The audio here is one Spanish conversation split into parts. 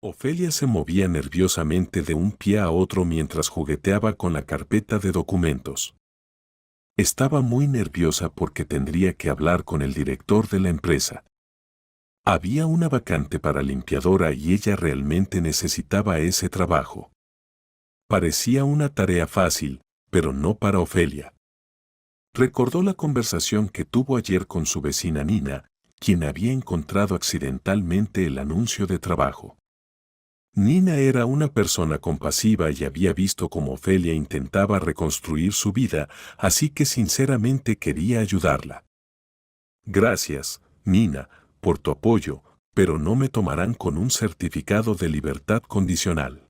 Ofelia se movía nerviosamente de un pie a otro mientras jugueteaba con la carpeta de documentos. Estaba muy nerviosa porque tendría que hablar con el director de la empresa. Había una vacante para limpiadora y ella realmente necesitaba ese trabajo. Parecía una tarea fácil, pero no para Ofelia. Recordó la conversación que tuvo ayer con su vecina Nina, quien había encontrado accidentalmente el anuncio de trabajo. Nina era una persona compasiva y había visto cómo Ofelia intentaba reconstruir su vida, así que sinceramente quería ayudarla. Gracias, Nina, por tu apoyo, pero no me tomarán con un certificado de libertad condicional.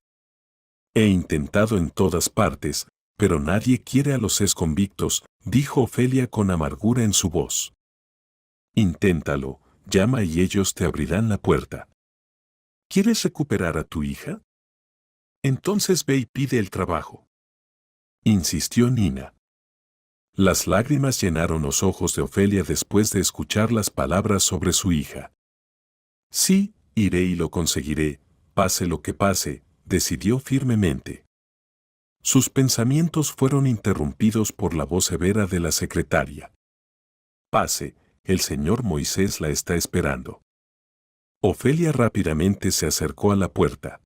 He intentado en todas partes, pero nadie quiere a los exconvictos, dijo Ofelia con amargura en su voz. Inténtalo, llama y ellos te abrirán la puerta. ¿Quieres recuperar a tu hija? Entonces ve y pide el trabajo. Insistió Nina. Las lágrimas llenaron los ojos de Ofelia después de escuchar las palabras sobre su hija. Sí, iré y lo conseguiré, pase lo que pase, decidió firmemente. Sus pensamientos fueron interrumpidos por la voz severa de la secretaria. Pase, el señor Moisés la está esperando. Ofelia rápidamente se acercó a la puerta.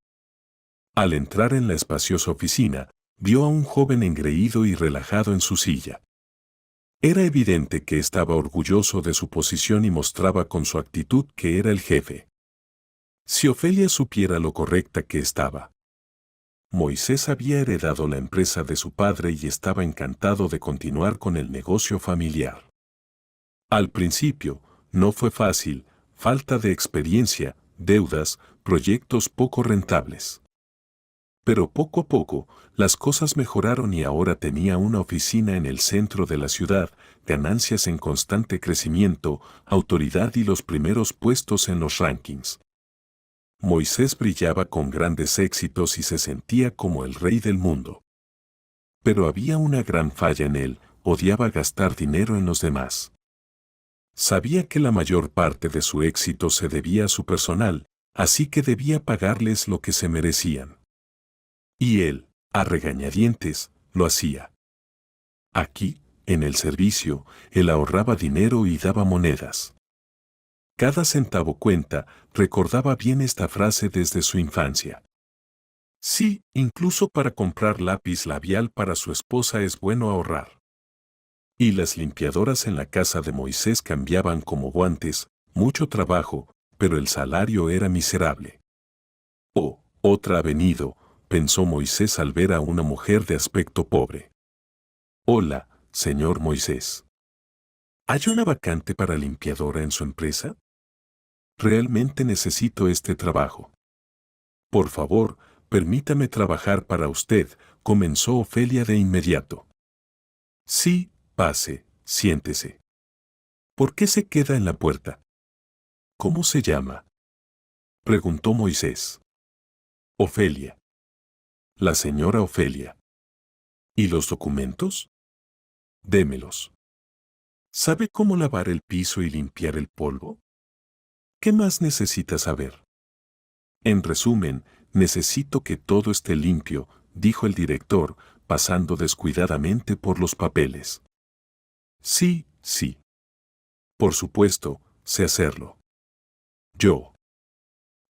Al entrar en la espaciosa oficina, vio a un joven engreído y relajado en su silla. Era evidente que estaba orgulloso de su posición y mostraba con su actitud que era el jefe. Si Ofelia supiera lo correcta que estaba. Moisés había heredado la empresa de su padre y estaba encantado de continuar con el negocio familiar. Al principio, no fue fácil, falta de experiencia, deudas, proyectos poco rentables. Pero poco a poco, las cosas mejoraron y ahora tenía una oficina en el centro de la ciudad, ganancias en constante crecimiento, autoridad y los primeros puestos en los rankings. Moisés brillaba con grandes éxitos y se sentía como el rey del mundo. Pero había una gran falla en él, odiaba gastar dinero en los demás. Sabía que la mayor parte de su éxito se debía a su personal, así que debía pagarles lo que se merecían. Y él, a regañadientes, lo hacía. Aquí, en el servicio, él ahorraba dinero y daba monedas. Cada centavo cuenta, recordaba bien esta frase desde su infancia. Sí, incluso para comprar lápiz labial para su esposa es bueno ahorrar. Y las limpiadoras en la casa de Moisés cambiaban como guantes, mucho trabajo, pero el salario era miserable. Oh, otra ha venido, pensó Moisés al ver a una mujer de aspecto pobre. Hola, señor Moisés. ¿Hay una vacante para limpiadora en su empresa? Realmente necesito este trabajo. Por favor, permítame trabajar para usted, comenzó Ofelia de inmediato. Sí, pase, siéntese. ¿Por qué se queda en la puerta? ¿Cómo se llama? Preguntó Moisés. Ofelia. La señora Ofelia. ¿Y los documentos? Démelos. ¿Sabe cómo lavar el piso y limpiar el polvo? ¿Qué más necesita saber? En resumen, necesito que todo esté limpio, dijo el director, pasando descuidadamente por los papeles. Sí, sí. Por supuesto, sé hacerlo. Yo.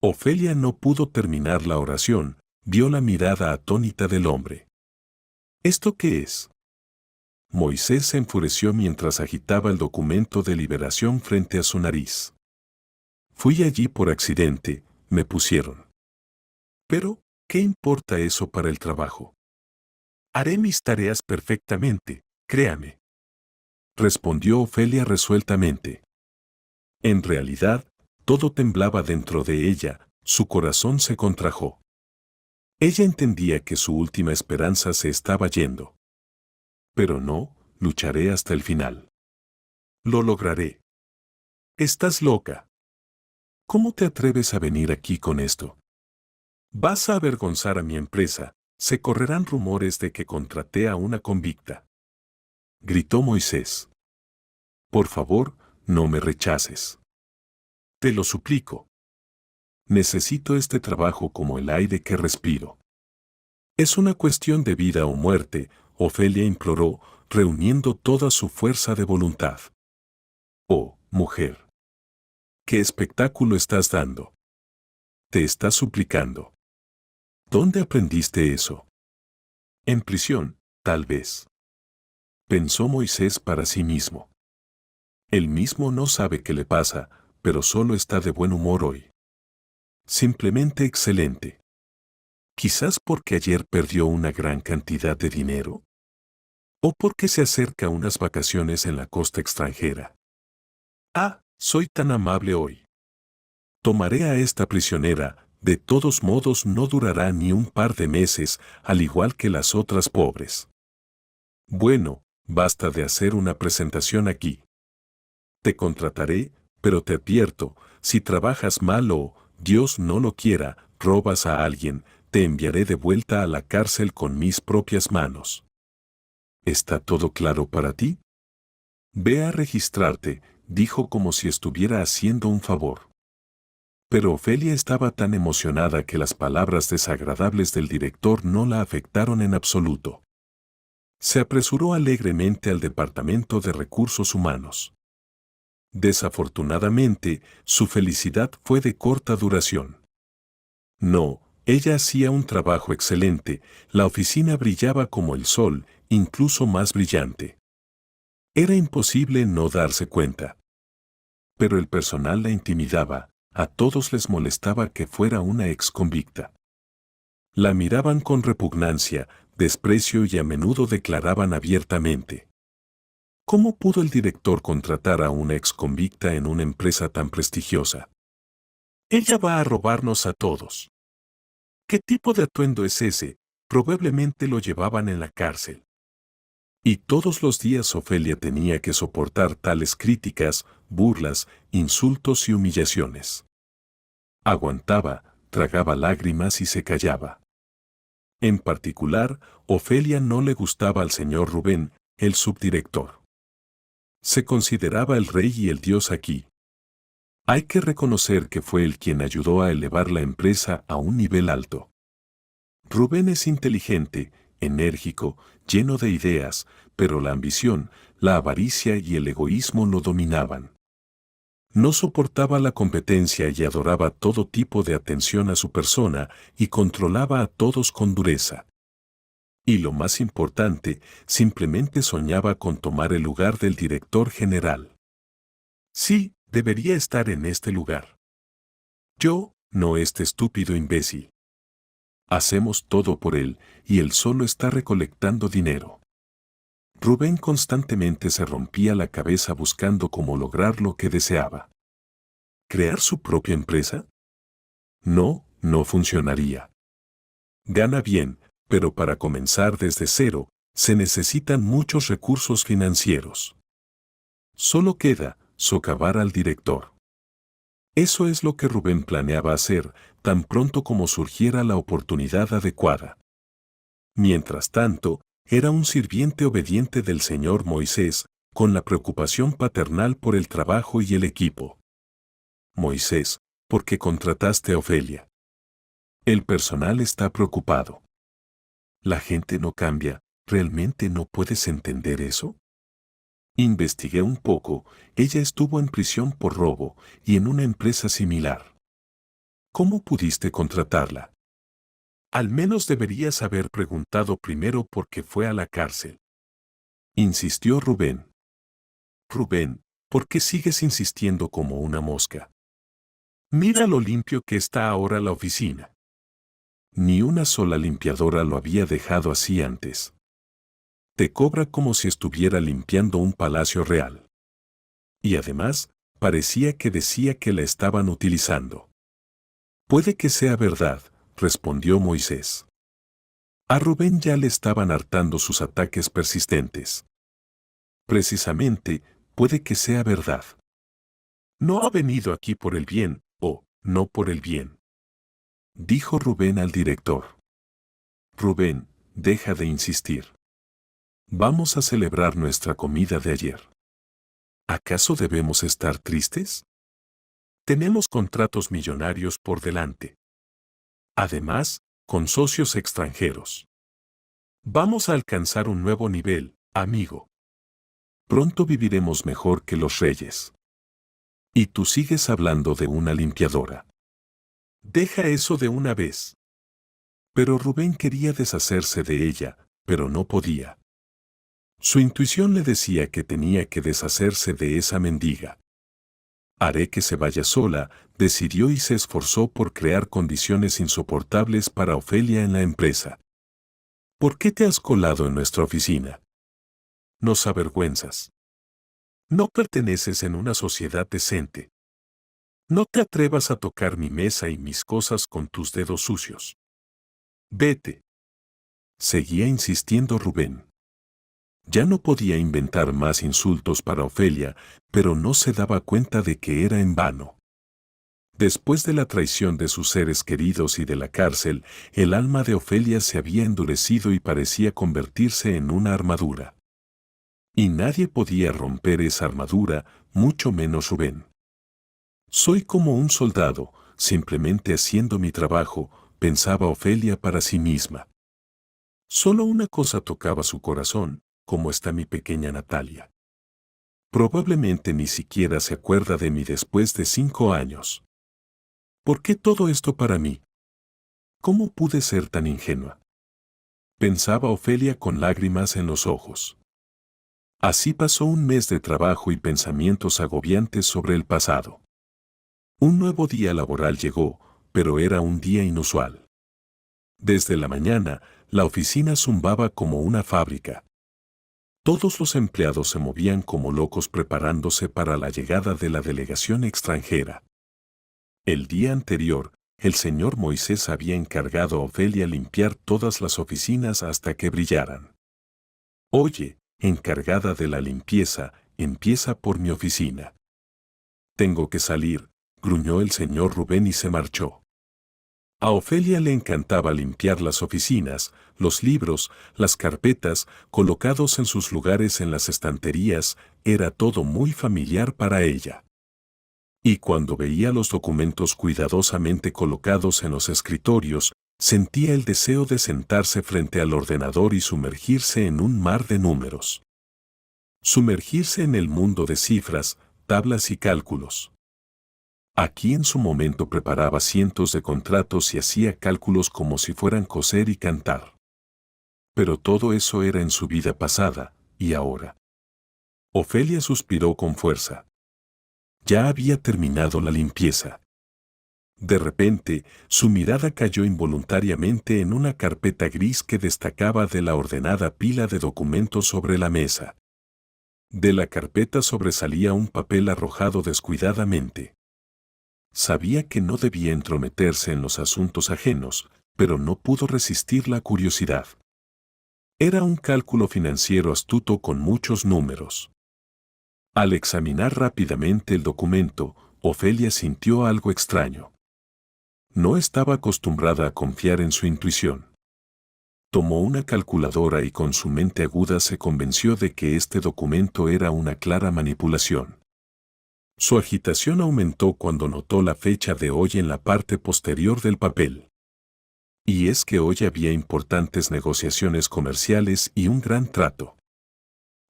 Ofelia no pudo terminar la oración, vio la mirada atónita del hombre. ¿Esto qué es? Moisés se enfureció mientras agitaba el documento de liberación frente a su nariz. Fui allí por accidente, me pusieron. Pero, ¿qué importa eso para el trabajo? Haré mis tareas perfectamente, créame. Respondió Ofelia resueltamente. En realidad, todo temblaba dentro de ella, su corazón se contrajo. Ella entendía que su última esperanza se estaba yendo. Pero no, lucharé hasta el final. Lo lograré. Estás loca. ¿Cómo te atreves a venir aquí con esto? Vas a avergonzar a mi empresa, se correrán rumores de que contraté a una convicta. Gritó Moisés. Por favor, no me rechaces. Te lo suplico. Necesito este trabajo como el aire que respiro. Es una cuestión de vida o muerte, Ofelia imploró, reuniendo toda su fuerza de voluntad. Oh, mujer. ¿Qué espectáculo estás dando? Te estás suplicando. ¿Dónde aprendiste eso? En prisión, tal vez. Pensó Moisés para sí mismo. Él mismo no sabe qué le pasa, pero solo está de buen humor hoy. Simplemente excelente. Quizás porque ayer perdió una gran cantidad de dinero. O porque se acerca unas vacaciones en la costa extranjera. Ah, soy tan amable hoy. Tomaré a esta prisionera, de todos modos no durará ni un par de meses, al igual que las otras pobres. Bueno, basta de hacer una presentación aquí. Te contrataré, pero te advierto, si trabajas mal o, Dios no lo quiera, robas a alguien, te enviaré de vuelta a la cárcel con mis propias manos. ¿Está todo claro para ti? Ve a registrarte, dijo como si estuviera haciendo un favor. Pero Ofelia estaba tan emocionada que las palabras desagradables del director no la afectaron en absoluto. Se apresuró alegremente al Departamento de Recursos Humanos. Desafortunadamente, su felicidad fue de corta duración. No, ella hacía un trabajo excelente, la oficina brillaba como el sol, incluso más brillante. Era imposible no darse cuenta. Pero el personal la intimidaba, a todos les molestaba que fuera una ex convicta. La miraban con repugnancia, desprecio y a menudo declaraban abiertamente. ¿Cómo pudo el director contratar a una ex convicta en una empresa tan prestigiosa? Ella va a robarnos a todos. ¿Qué tipo de atuendo es ese? Probablemente lo llevaban en la cárcel. Y todos los días Ofelia tenía que soportar tales críticas, burlas, insultos y humillaciones. Aguantaba, tragaba lágrimas y se callaba. En particular, Ofelia no le gustaba al señor Rubén, el subdirector. Se consideraba el rey y el dios aquí. Hay que reconocer que fue él quien ayudó a elevar la empresa a un nivel alto. Rubén es inteligente, enérgico, lleno de ideas, pero la ambición, la avaricia y el egoísmo lo dominaban. No soportaba la competencia y adoraba todo tipo de atención a su persona y controlaba a todos con dureza. Y lo más importante, simplemente soñaba con tomar el lugar del director general. Sí, debería estar en este lugar. Yo, no este estúpido imbécil. Hacemos todo por él, y él solo está recolectando dinero. Rubén constantemente se rompía la cabeza buscando cómo lograr lo que deseaba. ¿Crear su propia empresa? No, no funcionaría. Gana bien, pero para comenzar desde cero, se necesitan muchos recursos financieros. Solo queda socavar al director. Eso es lo que Rubén planeaba hacer, tan pronto como surgiera la oportunidad adecuada. Mientras tanto, era un sirviente obediente del señor Moisés, con la preocupación paternal por el trabajo y el equipo. Moisés, ¿por qué contrataste a Ofelia? El personal está preocupado. La gente no cambia, ¿realmente no puedes entender eso? Investigué un poco, ella estuvo en prisión por robo y en una empresa similar. ¿Cómo pudiste contratarla? Al menos deberías haber preguntado primero por qué fue a la cárcel. Insistió Rubén. Rubén, ¿por qué sigues insistiendo como una mosca? Mira lo limpio que está ahora la oficina. Ni una sola limpiadora lo había dejado así antes. Te cobra como si estuviera limpiando un palacio real. Y además, parecía que decía que la estaban utilizando. Puede que sea verdad, respondió Moisés. A Rubén ya le estaban hartando sus ataques persistentes. Precisamente, puede que sea verdad. No ha venido aquí por el bien, o no por el bien. Dijo Rubén al director. Rubén, deja de insistir. Vamos a celebrar nuestra comida de ayer. ¿Acaso debemos estar tristes? Tenemos contratos millonarios por delante. Además, con socios extranjeros. Vamos a alcanzar un nuevo nivel, amigo. Pronto viviremos mejor que los reyes. Y tú sigues hablando de una limpiadora. Deja eso de una vez. Pero Rubén quería deshacerse de ella, pero no podía. Su intuición le decía que tenía que deshacerse de esa mendiga. Haré que se vaya sola, decidió y se esforzó por crear condiciones insoportables para Ofelia en la empresa. ¿Por qué te has colado en nuestra oficina? Nos avergüenzas. No perteneces en una sociedad decente. No te atrevas a tocar mi mesa y mis cosas con tus dedos sucios. Vete. Seguía insistiendo Rubén. Ya no podía inventar más insultos para Ofelia, pero no se daba cuenta de que era en vano. Después de la traición de sus seres queridos y de la cárcel, el alma de Ofelia se había endurecido y parecía convertirse en una armadura. Y nadie podía romper esa armadura, mucho menos Rubén. Soy como un soldado, simplemente haciendo mi trabajo, pensaba Ofelia para sí misma. Solo una cosa tocaba su corazón, ¿cómo está mi pequeña Natalia? Probablemente ni siquiera se acuerda de mí después de 5 años. ¿Por qué todo esto para mí? ¿Cómo pude ser tan ingenua? Pensaba Ofelia con lágrimas en los ojos. Así pasó un mes de trabajo y pensamientos agobiantes sobre el pasado. Un nuevo día laboral llegó, pero era un día inusual. Desde la mañana, la oficina zumbaba como una fábrica. Todos los empleados se movían como locos preparándose para la llegada de la delegación extranjera. El día anterior, el señor Moisés había encargado a Ofelia limpiar todas las oficinas hasta que brillaran. Oye, encargada de la limpieza, empieza por mi oficina. Tengo que salir, gruñó el señor Rubén y se marchó. A Ofelia le encantaba limpiar las oficinas, los libros, las carpetas, colocados en sus lugares en las estanterías, era todo muy familiar para ella. Y cuando veía los documentos cuidadosamente colocados en los escritorios, sentía el deseo de sentarse frente al ordenador y sumergirse en un mar de números. Sumergirse en el mundo de cifras, tablas y cálculos. Aquí en su momento preparaba cientos de contratos y hacía cálculos como si fueran coser y cantar. Pero todo eso era en su vida pasada, ¿y ahora? Ofelia suspiró con fuerza. Ya había terminado la limpieza. De repente, su mirada cayó involuntariamente en una carpeta gris que destacaba de la ordenada pila de documentos sobre la mesa. De la carpeta sobresalía un papel arrojado descuidadamente. Sabía que no debía entrometerse en los asuntos ajenos, pero no pudo resistir la curiosidad. Era un cálculo financiero astuto con muchos números. Al examinar rápidamente el documento, Ofelia sintió algo extraño. No estaba acostumbrada a confiar en su intuición. Tomó una calculadora y con su mente aguda se convenció de que este documento era una clara manipulación. Su agitación aumentó cuando notó la fecha de hoy en la parte posterior del papel. Y es que hoy había importantes negociaciones comerciales y un gran trato.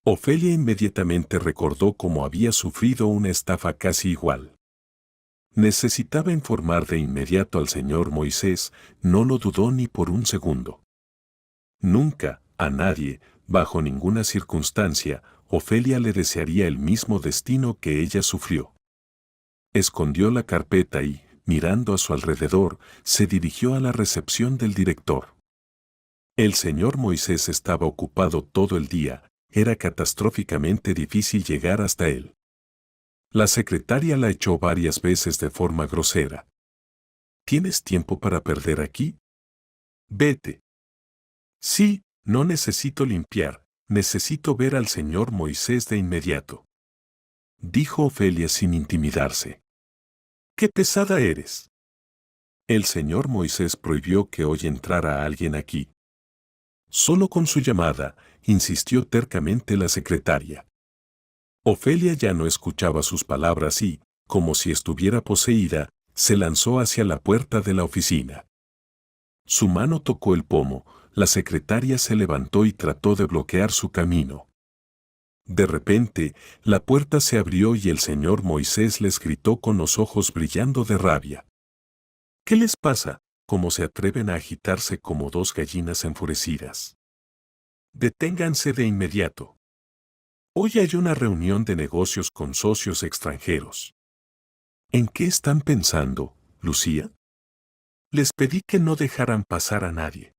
Ofelia inmediatamente recordó cómo había sufrido una estafa casi igual. Necesitaba informar de inmediato al señor Moisés, no lo dudó ni por un segundo. Nunca, a nadie, bajo ninguna circunstancia, Ofelia le desearía el mismo destino que ella sufrió. Escondió la carpeta y, mirando a su alrededor, se dirigió a la recepción del director. El señor Moisés estaba ocupado todo el día, era catastróficamente difícil llegar hasta él. La secretaria la echó varias veces de forma grosera. ¿Tienes tiempo para perder aquí? Vete. Sí, no necesito limpiar, necesito ver al señor Moisés de inmediato. Dijo Ofelia sin intimidarse. ¡Qué pesada eres! El señor Moisés prohibió que hoy entrara alguien aquí. Solo con su llamada, insistió tercamente la secretaria. Ofelia ya no escuchaba sus palabras y, como si estuviera poseída, se lanzó hacia la puerta de la oficina. Su mano tocó el pomo, la secretaria se levantó y trató de bloquear su camino. De repente, la puerta se abrió y el señor Moisés les gritó con los ojos brillando de rabia. ¿Qué les pasa? ¿Cómo se atreven a agitarse como dos gallinas enfurecidas? Deténganse de inmediato. Hoy hay una reunión de negocios con socios extranjeros. ¿En qué están pensando, Lucía? Les pedí que no dejaran pasar a nadie.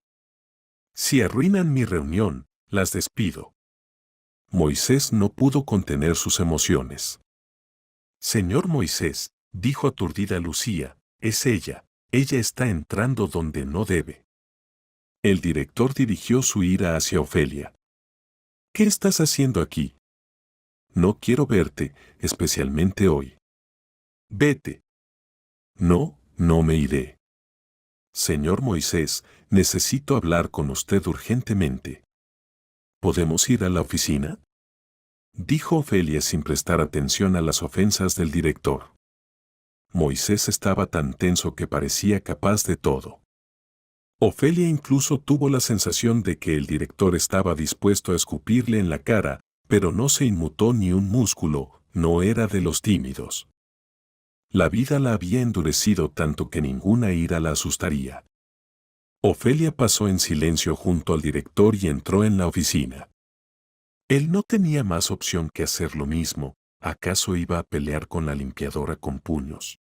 Si arruinan mi reunión, las despido. Moisés no pudo contener sus emociones. Señor Moisés, dijo aturdida Lucía, es ella. Ella está entrando donde no debe. El director dirigió su ira hacia Ofelia. ¿Qué estás haciendo aquí? No quiero verte, especialmente hoy. Vete. No, no me iré. Señor Moisés, necesito hablar con usted urgentemente. ¿Podemos ir a la oficina? Dijo Ofelia sin prestar atención a las ofensas del director. Moisés estaba tan tenso que parecía capaz de todo. Ofelia incluso tuvo la sensación de que el director estaba dispuesto a escupirle en la cara, pero no se inmutó ni un músculo, no era de los tímidos. La vida la había endurecido tanto que ninguna ira la asustaría. Ofelia pasó en silencio junto al director y entró en la oficina. Él no tenía más opción que hacer lo mismo, ¿acaso iba a pelear con la limpiadora con puños?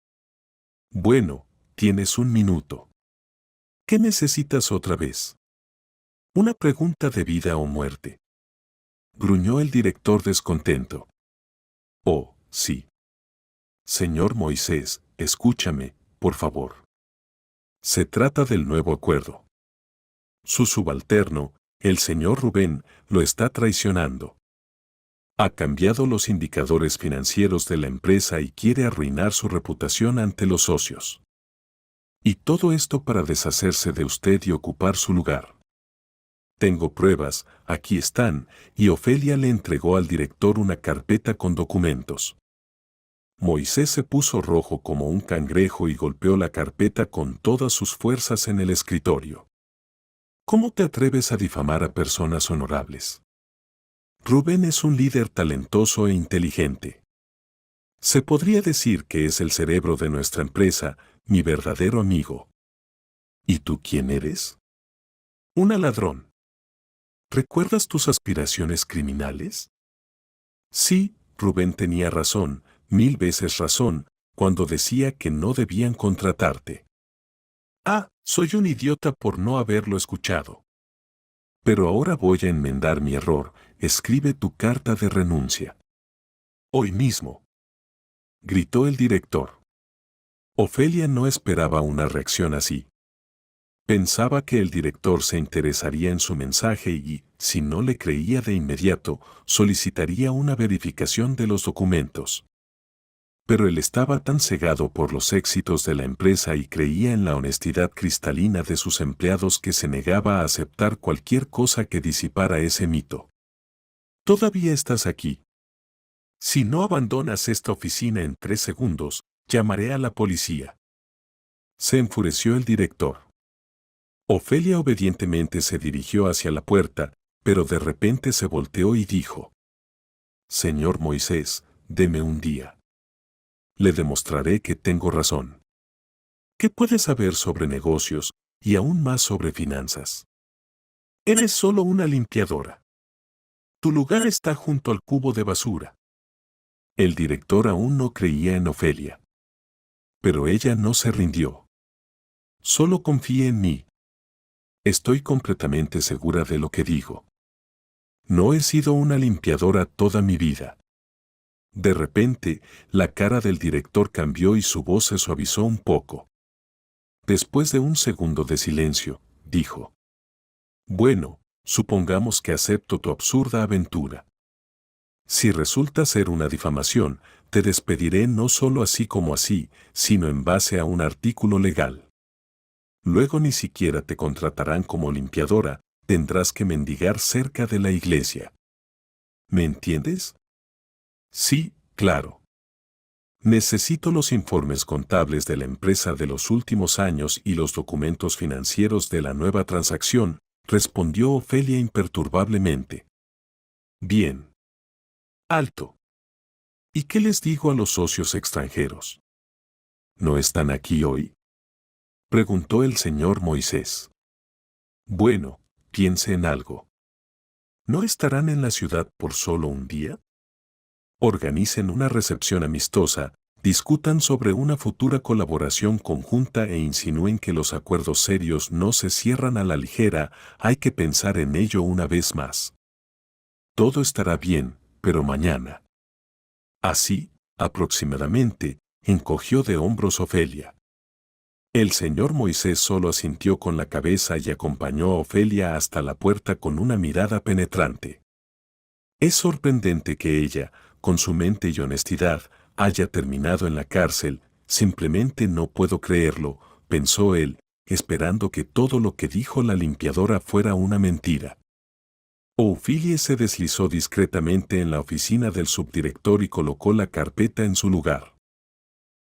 Bueno, tienes un minuto. ¿Qué necesitas otra vez? Una pregunta de vida o muerte. Gruñó el director descontento. Oh, sí. Señor Moisés, escúchame, por favor. Se trata del nuevo acuerdo. Su subalterno, el señor Rubén, lo está traicionando. Ha cambiado los indicadores financieros de la empresa y quiere arruinar su reputación ante los socios. Y todo esto para deshacerse de usted y ocupar su lugar. Tengo pruebas, aquí están, y Ofelia le entregó al director una carpeta con documentos. Moisés se puso rojo como un cangrejo y golpeó la carpeta con todas sus fuerzas en el escritorio. ¿Cómo te atreves a difamar a personas honorables? Rubén es un líder talentoso e inteligente. Se podría decir que es el cerebro de nuestra empresa, mi verdadero amigo. ¿Y tú quién eres? Una ladrón. ¿Recuerdas tus aspiraciones criminales? Sí, Rubén tenía razón, 1000 veces razón, cuando decía que no debían contratarte. Ah, soy un idiota por no haberlo escuchado. Pero ahora voy a enmendar mi error, escribe tu carta de renuncia. Hoy mismo. Gritó el director. Ofelia no esperaba una reacción así. Pensaba que el director se interesaría en su mensaje y, si no le creía de inmediato, solicitaría una verificación de los documentos. Pero él estaba tan cegado por los éxitos de la empresa y creía en la honestidad cristalina de sus empleados que se negaba a aceptar cualquier cosa que disipara ese mito. Todavía estás aquí. Si no abandonas esta oficina en 3 segundos, llamaré a la policía. Se enfureció el director. Ofelia obedientemente se dirigió hacia la puerta, pero de repente se volteó y dijo: Señor Moisés, deme un día. Le demostraré que tengo razón. ¿Qué puedes saber sobre negocios y aún más sobre finanzas? Eres solo una limpiadora. Tu lugar está junto al cubo de basura. El director aún no creía en Ofelia. Pero ella no se rindió. Solo confíe en mí. Estoy completamente segura de lo que digo. No he sido una limpiadora toda mi vida. De repente, la cara del director cambió y su voz se suavizó un poco. Después de un segundo de silencio, dijo: Bueno, supongamos que acepto tu absurda aventura. Si resulta ser una difamación, te despediré no solo así como así, sino en base a un artículo legal. Luego ni siquiera te contratarán como limpiadora, tendrás que mendigar cerca de la iglesia. ¿Me entiendes? Sí, claro. Necesito los informes contables de la empresa de los últimos años y los documentos financieros de la nueva transacción, respondió Ofelia imperturbablemente. Bien. Alto. ¿Y qué les digo a los socios extranjeros? ¿No están aquí hoy? Preguntó el señor Moisés. Bueno, piense en algo. ¿No estarán en la ciudad por solo un día? Organicen una recepción amistosa, discutan sobre una futura colaboración conjunta e insinúen que los acuerdos serios no se cierran a la ligera, hay que pensar en ello una vez más. Todo estará bien, pero mañana. Así, aproximadamente, encogió de hombros Ofelia. El señor Moisés solo asintió con la cabeza y acompañó a Ofelia hasta la puerta con una mirada penetrante. Es sorprendente que ella, con su mente y honestidad, haya terminado en la cárcel, simplemente no puedo creerlo, pensó él, esperando que todo lo que dijo la limpiadora fuera una mentira. Ophelia se deslizó discretamente en la oficina del subdirector y colocó la carpeta en su lugar.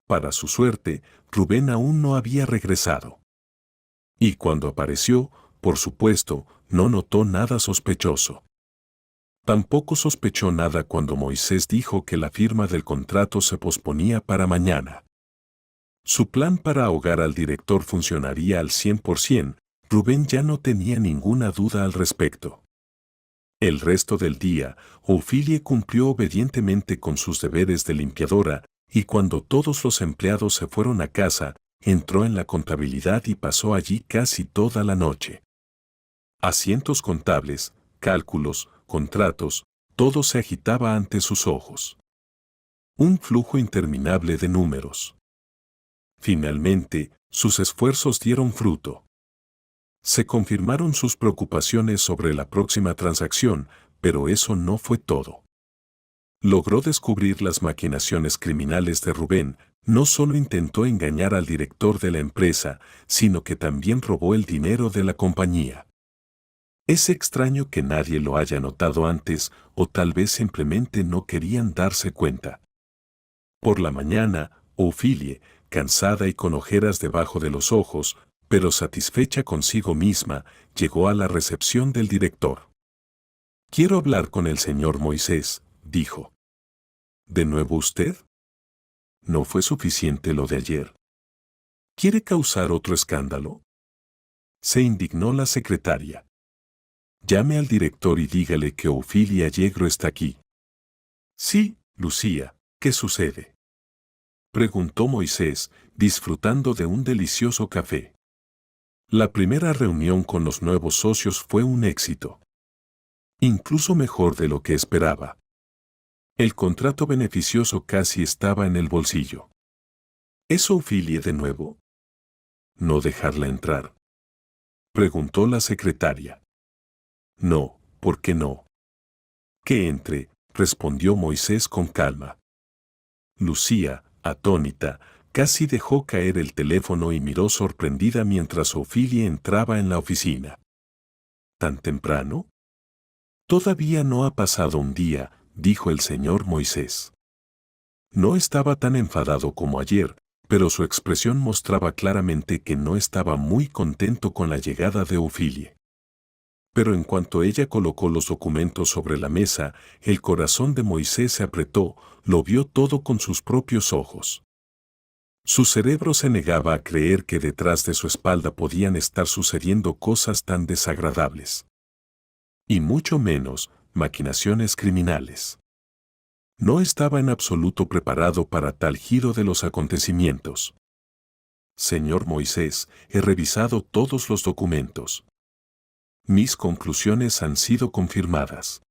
Para su suerte, Rubén aún no había regresado. Y cuando apareció, por supuesto, no notó nada sospechoso. Tampoco sospechó nada cuando Moisés dijo que la firma del contrato se posponía para mañana. Su plan para ahogar al director funcionaría al 100%, Rubén ya no tenía ninguna duda al respecto. El resto del día, Ophelia cumplió obedientemente con sus deberes de limpiadora, y cuando todos los empleados se fueron a casa, entró en la contabilidad y pasó allí casi toda la noche. Asientos contables, cálculos, contratos, todo se agitaba ante sus ojos. Un flujo interminable de números. Finalmente, sus esfuerzos dieron fruto. Se confirmaron sus preocupaciones sobre la próxima transacción, pero eso no fue todo. Logró descubrir las maquinaciones criminales de Rubén, no solo intentó engañar al director de la empresa, sino que también robó el dinero de la compañía. Es extraño que nadie lo haya notado antes, o tal vez simplemente no querían darse cuenta. Por la mañana, Ophelia, cansada y con ojeras debajo de los ojos, pero satisfecha consigo misma, llegó a la recepción del director. «Quiero hablar con el señor Moisés», dijo. «¿De nuevo usted? ¿No fue suficiente lo de ayer? ¿Quiere causar otro escándalo?». Se indignó la secretaria. «Llame al director y dígale que Ophelia Yegro está aquí». «Sí, Lucía, ¿qué sucede?», preguntó Moisés, disfrutando de un delicioso café. La primera reunión con los nuevos socios fue un éxito. Incluso mejor de lo que esperaba. El contrato beneficioso casi estaba en el bolsillo. ¿Es Ophelia de nuevo? ¿No dejarla entrar?, preguntó la secretaria. «No, ¿por qué no?». «Que entre», respondió Moisés con calma. Lucía, atónita, casi dejó caer el teléfono y miró sorprendida mientras Ophelia entraba en la oficina. ¿Tan temprano? «Todavía no ha pasado un día», dijo el señor Moisés. No estaba tan enfadado como ayer, pero su expresión mostraba claramente que no estaba muy contento con la llegada de Ophelia. Pero en cuanto ella colocó los documentos sobre la mesa, el corazón de Moisés se apretó, lo vio todo con sus propios ojos. Su cerebro se negaba a creer que detrás de su espalda podían estar sucediendo cosas tan desagradables. Y mucho menos, maquinaciones criminales. No estaba en absoluto preparado para tal giro de los acontecimientos. «Señor Moisés, he revisado todos los documentos. Mis conclusiones han sido confirmadas.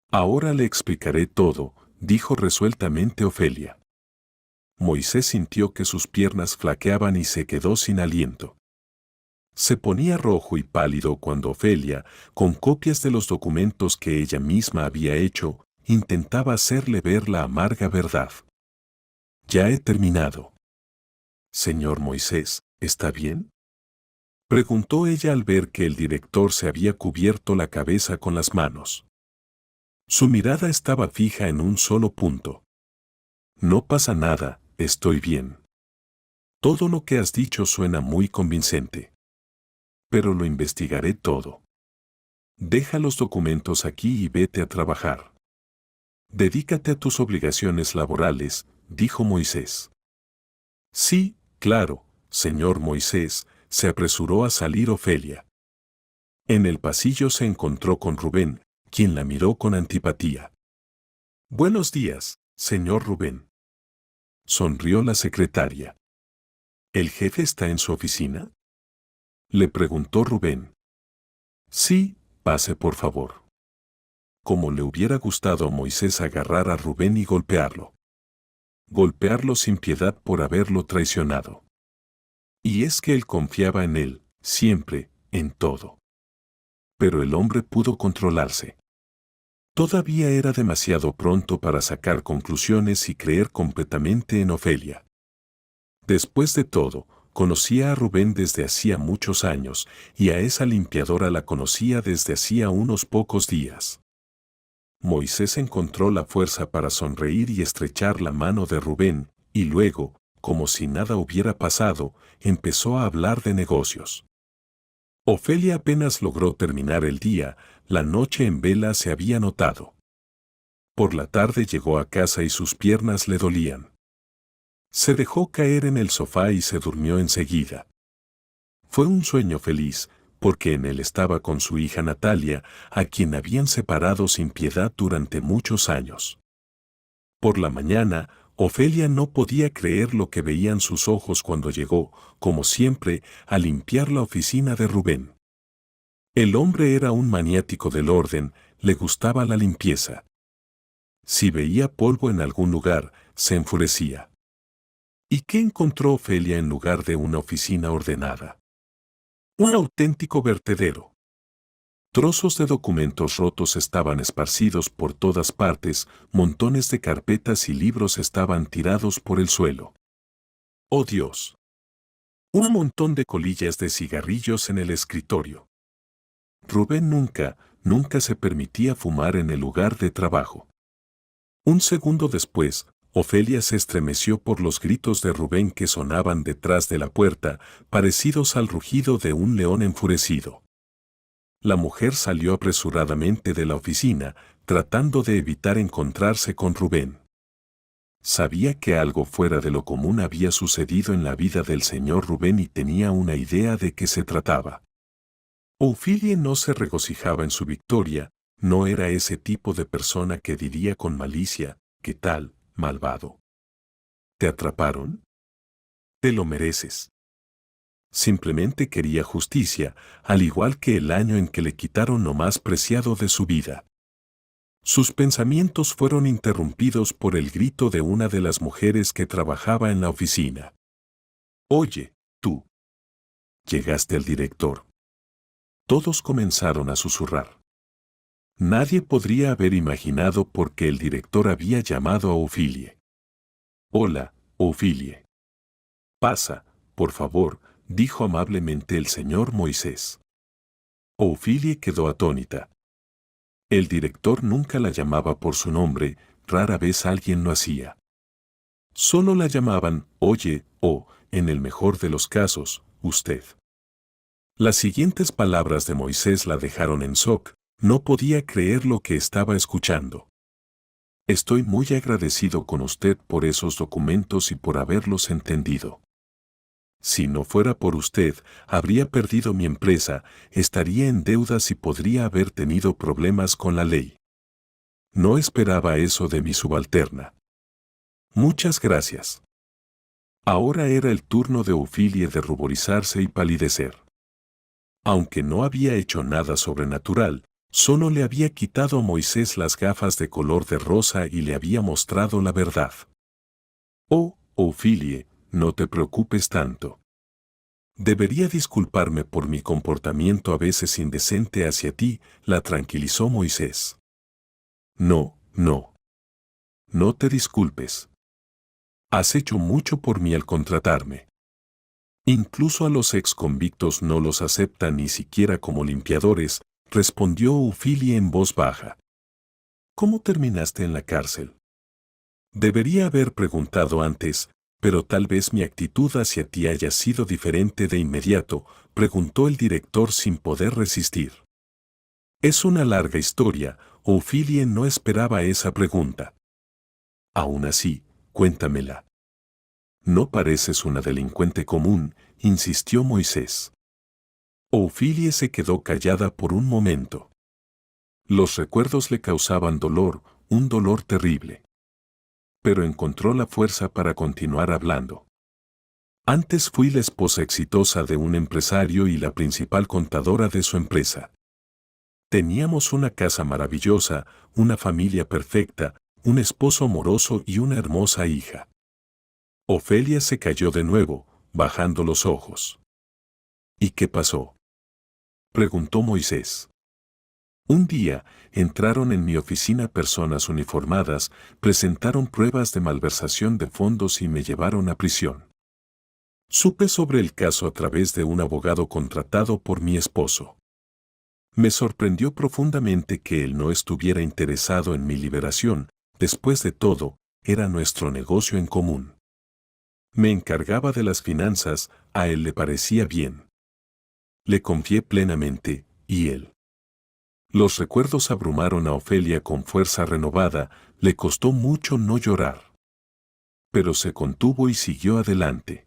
Ahora le explicaré todo», dijo resueltamente Ophelia. Moisés sintió que sus piernas flaqueaban y se quedó sin aliento. Se ponía rojo y pálido cuando Ophelia, con copias de los documentos que ella misma había hecho, intentaba hacerle ver la amarga verdad. «Ya he terminado». «Señor Moisés, ¿está bien?», preguntó ella al ver que el director se había cubierto la cabeza con las manos. Su mirada estaba fija en un solo punto. No pasa nada, estoy bien. Todo lo que has dicho suena muy convincente. Pero lo investigaré todo. Deja los documentos aquí y vete a trabajar. Dedícate a tus obligaciones laborales, dijo Moisés. Sí, claro, señor Moisés, se apresuró a salir Ofelia. En el pasillo se encontró con Rubén, quien la miró con antipatía. Buenos días, señor Rubén. Sonrió la secretaria. ¿El jefe está en su oficina? Le preguntó Rubén. Sí, pase por favor. Como le hubiera gustado a Moisés agarrar a Rubén y golpearlo. Golpearlo sin piedad por haberlo traicionado. Y es que él confiaba en él, siempre, en todo. Pero el hombre pudo controlarse. Todavía era demasiado pronto para sacar conclusiones y creer completamente en Ofelia. Después de todo, conocía a Rubén desde hacía muchos años, y a esa limpiadora la conocía desde hacía unos pocos días. Moisés encontró la fuerza para sonreír y estrechar la mano de Rubén, y luego, como si nada hubiera pasado, empezó a hablar de negocios. Ofelia apenas logró terminar el día, la noche en vela se había notado. Por la tarde llegó a casa y sus piernas le dolían. Se dejó caer en el sofá y se durmió enseguida. Fue un sueño feliz, porque en él estaba con su hija Natalia, a quien habían separado sin piedad durante muchos años. Por la mañana, Ofelia no podía creer lo que veían sus ojos cuando llegó, como siempre, a limpiar la oficina de Rubén. El hombre era un maniático del orden, le gustaba la limpieza. Si veía polvo en algún lugar, se enfurecía. ¿Y qué encontró Ofelia en lugar de una oficina ordenada? Un auténtico vertedero. Trozos de documentos rotos estaban esparcidos por todas partes, montones de carpetas y libros estaban tirados por el suelo. ¡Oh Dios! Un montón de colillas de cigarrillos en el escritorio. Rubén nunca se permitía fumar en el lugar de trabajo. Un segundo después, Ofelia se estremeció por los gritos de Rubén que sonaban detrás de la puerta, parecidos al rugido de un león enfurecido. La mujer salió apresuradamente de la oficina, tratando de evitar encontrarse con Rubén. Sabía que algo fuera de lo común había sucedido en la vida del señor Rubén y tenía una idea de qué se trataba. Ofelia no se regocijaba en su victoria, no era ese tipo de persona que diría con malicia, ¿qué tal, malvado? ¿Te atraparon? Te lo mereces. Simplemente quería justicia, al igual que el año en que le quitaron lo más preciado de su vida. Sus pensamientos fueron interrumpidos por el grito de una de las mujeres que trabajaba en la oficina. Oye, tú. Llegaste al director. Todos comenzaron a susurrar. Nadie podría haber imaginado por qué el director había llamado a Ofelia. Hola, Ofelia. Pasa, por favor, dijo amablemente el señor Moisés. Ofelia quedó atónita. El director nunca la llamaba por su nombre, rara vez alguien lo hacía. Solo la llamaban, oye, o, en el mejor de los casos, usted. Las siguientes palabras de Moisés la dejaron en shock, no podía creer lo que estaba escuchando. Estoy muy agradecido con usted por esos documentos y por haberlos entendido. Si no fuera por usted, habría perdido mi empresa, estaría en deudas y podría haber tenido problemas con la ley. No esperaba eso de mi subalterna. Muchas gracias. Ahora era el turno de Ofelia de ruborizarse y palidecer. Aunque no había hecho nada sobrenatural, solo le había quitado a Moisés las gafas de color de rosa y le había mostrado la verdad. Oh, Ofelia, no te preocupes tanto. Debería disculparme por mi comportamiento a veces indecente hacia ti, la tranquilizó Moisés. No, no. No te disculpes. Has hecho mucho por mí al contratarme. Incluso a los exconvictos no los aceptan ni siquiera como limpiadores, respondió Ofelia en voz baja. ¿Cómo terminaste en la cárcel? Debería haber preguntado antes, pero tal vez mi actitud hacia ti haya sido diferente de inmediato, preguntó el director sin poder resistir. Es una larga historia, Ophelia no esperaba esa pregunta. Aún así, cuéntamela. No pareces una delincuente común, insistió Moisés. Ophelia se quedó callada por un momento. Los recuerdos le causaban dolor, un dolor terrible. Pero encontró la fuerza para continuar hablando. Antes fui la esposa exitosa de un empresario y la principal contadora de su empresa. Teníamos una casa maravillosa, una familia perfecta, un esposo amoroso y una hermosa hija. Ophelia se cayó de nuevo, bajando los ojos. ¿Y qué pasó?, preguntó Moisés. Un día, entraron en mi oficina personas uniformadas, presentaron pruebas de malversación de fondos y me llevaron a prisión. Supe sobre el caso a través de un abogado contratado por mi esposo. Me sorprendió profundamente que él no estuviera interesado en mi liberación, después de todo, era nuestro negocio en común. Me encargaba de las finanzas, a él le parecía bien. Le confié plenamente, y él. Los recuerdos abrumaron a Ophelia con fuerza renovada, le costó mucho no llorar. Pero se contuvo y siguió adelante.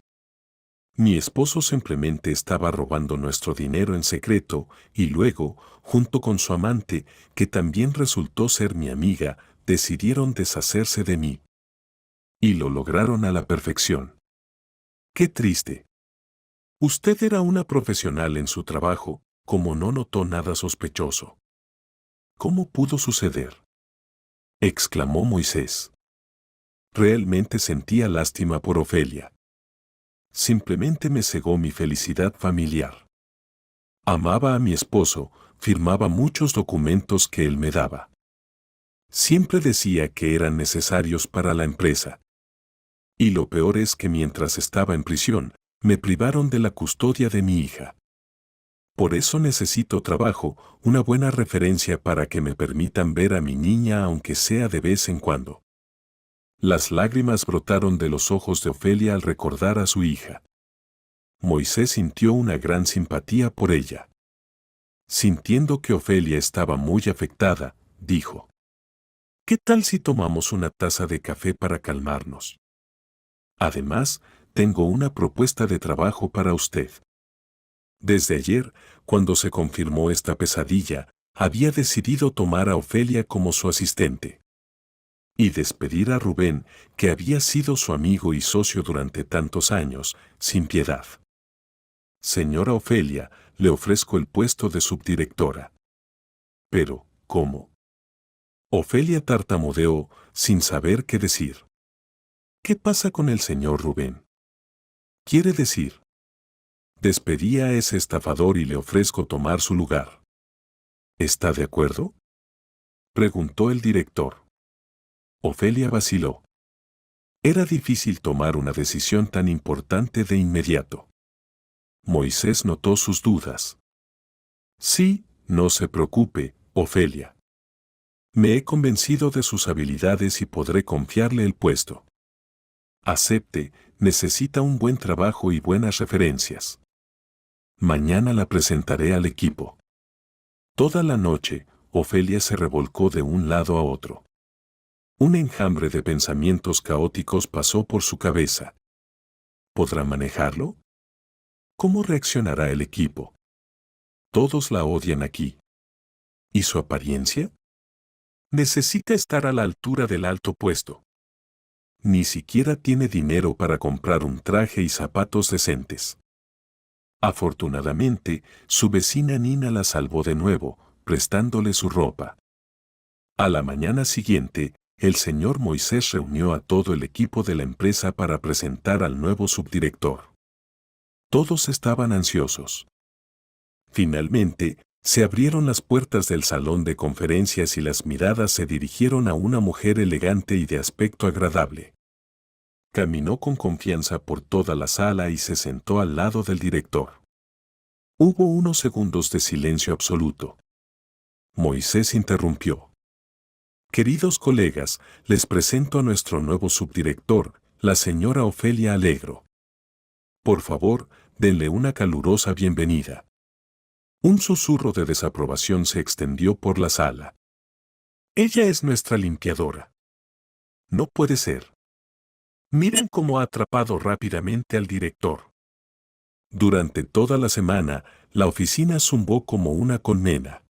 Mi esposo simplemente estaba robando nuestro dinero en secreto, y luego, junto con su amante, que también resultó ser mi amiga, decidieron deshacerse de mí. Y lo lograron a la perfección. ¡Qué triste! Usted era una profesional en su trabajo, como no notó nada sospechoso. ¿Cómo pudo suceder?, exclamó Moisés. Realmente sentía lástima por Ophelia. Simplemente me cegó mi felicidad familiar. Amaba a mi esposo, firmaba muchos documentos que él me daba. Siempre decía que eran necesarios para la empresa. Y lo peor es que mientras estaba en prisión, me privaron de la custodia de mi hija. Por eso necesito trabajo, una buena referencia para que me permitan ver a mi niña aunque sea de vez en cuando. Las lágrimas brotaron de los ojos de Ophelia al recordar a su hija. Moisés sintió una gran simpatía por ella. Sintiendo que Ophelia estaba muy afectada, dijo: ¿Qué tal si tomamos una taza de café para calmarnos? Además, tengo una propuesta de trabajo para usted. Desde ayer, cuando se confirmó esta pesadilla, había decidido tomar a Ophelia como su asistente. Y despedir a Rubén, que había sido su amigo y socio durante tantos años, sin piedad. Señora Ophelia, le ofrezco el puesto de subdirectora. Pero, ¿cómo? Ophelia tartamudeó, sin saber qué decir. ¿Qué pasa con el señor Rubén? Quiere decir, despedí a ese estafador y le ofrezco tomar su lugar. ¿Está de acuerdo?, preguntó el director. Ophelia vaciló. Era difícil tomar una decisión tan importante de inmediato. Moisés notó sus dudas. Sí, no se preocupe, Ophelia. Me he convencido de sus habilidades y podré confiarle el puesto. Acepte, necesita un buen trabajo y buenas referencias. Mañana la presentaré al equipo. Toda la noche, Ophelia se revolcó de un lado a otro. Un enjambre de pensamientos caóticos pasó por su cabeza. ¿Podrá manejarlo? ¿Cómo reaccionará el equipo? Todos la odian aquí. ¿Y su apariencia? Necesita estar a la altura del alto puesto. Ni siquiera tiene dinero para comprar un traje y zapatos decentes. Afortunadamente, su vecina Nina la salvó de nuevo, prestándole su ropa. A la mañana siguiente, el señor Moisés reunió a todo el equipo de la empresa para presentar al nuevo subdirector. Todos estaban ansiosos. Finalmente, se abrieron las puertas del salón de conferencias y las miradas se dirigieron a una mujer elegante y de aspecto agradable. Caminó con confianza por toda la sala y se sentó al lado del director. Hubo unos segundos de silencio absoluto. Moisés interrumpió. Queridos colegas, les presento a nuestro nuevo subdirector, la señora Ofelia Alegro. Por favor, denle una calurosa bienvenida. Un susurro de desaprobación se extendió por la sala. Ella es nuestra limpiadora. No puede ser. Miren cómo ha atrapado rápidamente al director. Durante toda la semana, la oficina zumbó como una colmena.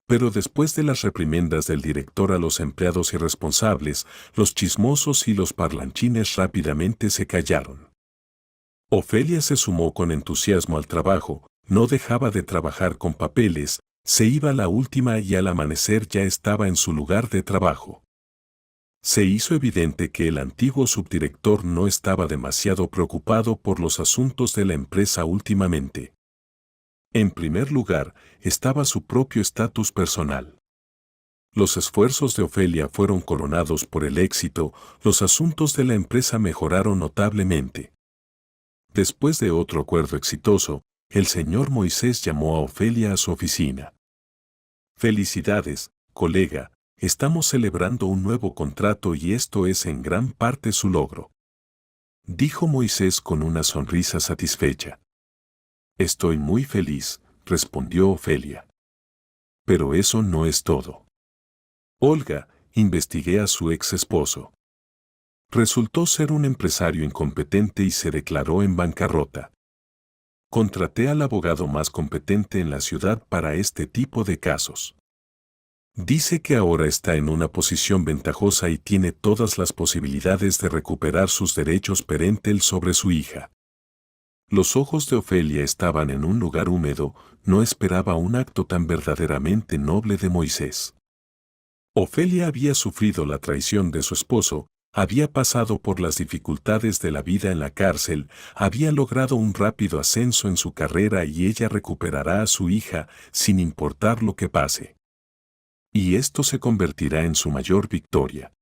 Pero después de las reprimendas del director a los empleados irresponsables, los chismosos y los parlanchines rápidamente se callaron. Ofelia se sumó con entusiasmo al trabajo, no dejaba de trabajar con papeles, se iba a la última y al amanecer ya estaba en su lugar de trabajo. Se hizo evidente que el antiguo subdirector no estaba demasiado preocupado por los asuntos de la empresa últimamente. En primer lugar, estaba su propio estatus personal. Los esfuerzos de Ofelia fueron coronados por el éxito, los asuntos de la empresa mejoraron notablemente. Después de otro acuerdo exitoso, el señor Moisés llamó a Ofelia a su oficina. Felicidades, colega, estamos celebrando un nuevo contrato y esto es en gran parte su logro. Dijo Moisés con una sonrisa satisfecha. Estoy muy feliz, respondió Ofelia. Pero eso no es todo. Olga, investigué a su ex esposo. Resultó ser un empresario incompetente y se declaró en bancarrota. Contraté al abogado más competente en la ciudad para este tipo de casos. Dice que ahora está en una posición ventajosa y tiene todas las posibilidades de recuperar sus derechos parental sobre su hija. Los ojos de Ofelia estaban en un lugar húmedo, no esperaba un acto tan verdaderamente noble de Moisés. Ofelia había sufrido la traición de su esposo, había pasado por las dificultades de la vida en la cárcel, había logrado un rápido ascenso en su carrera y ella recuperará a su hija sin importar lo que pase. Y esto se convertirá en su mayor victoria.